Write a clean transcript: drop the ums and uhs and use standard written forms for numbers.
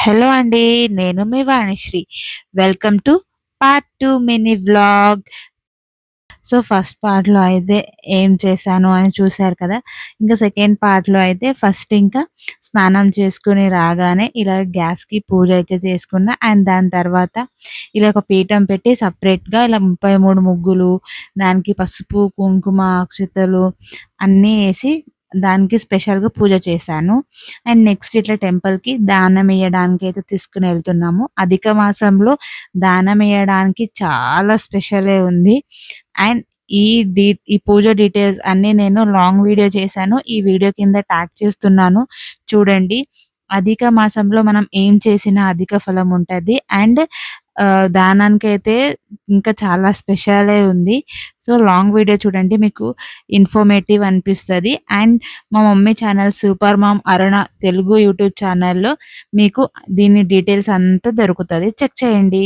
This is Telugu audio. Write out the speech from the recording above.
హలో అండి. నేను మీ Vanisri. Welcome to part 2 mini vlog. So, first పార్ట్‌లో అయితే ఏం చేశాను అని చూసారు కదా! ఇంకా సెకండ్ పార్ట్‌లో అయితే ఫస్ట్ ఇంకా స్నానం చేసుకొని రాగానే ఇలా గ్యాస్‌కి పూజ అయితే చేసుకున్నా. అండ్ దాని తర్వాత ఇలా ఒక పీఠం పెట్టి సెపరేట్‌గా ఇలా 33 ముగ్గులు, దానికి పసుపు, కుంకుమ, అక్షతలు అన్నీ ఏసి దానికి స్పెషల్‌గా పూజ చేశాను. అండ్ నెక్స్ట్ ఇట్లా టెంపుల్‌కి దానం ఇయ్యడానికైతే తీసుకొని ఎళ్తున్నాము. అధిక మాసంలో దానం ఇయ్యడానికి చాలా స్పెషలే ఉంది. అండ్ ఈ ఈ పూజ డీటెయిల్స్ అన్నీ నేను లాంగ్ వీడియో చేశాను. ఈ వీడియో కింద ట్యాగ్ చేస్తున్నాను. చూడండి. అధిక మాసంలో మనం ఏం చేసినా అధిక ఫలం ఉంటది. అండ్ దానానికైతే ఇంకా చాలా స్పెషలే ఉంది. సో, లాంగ్ వీడియో చూడండి. మీకు ఇన్ఫర్మేటివ్ అనిపిస్తది. అండ్ మా మమ్మీ ఛానల్ సూపర్ మామ్ అరుణ తెలుగు యూట్యూబ్ ఛానల్‌లో మీకు దీని డీటెయిల్స్ అంతా దొరుకుతది. చెక్ చేయండి.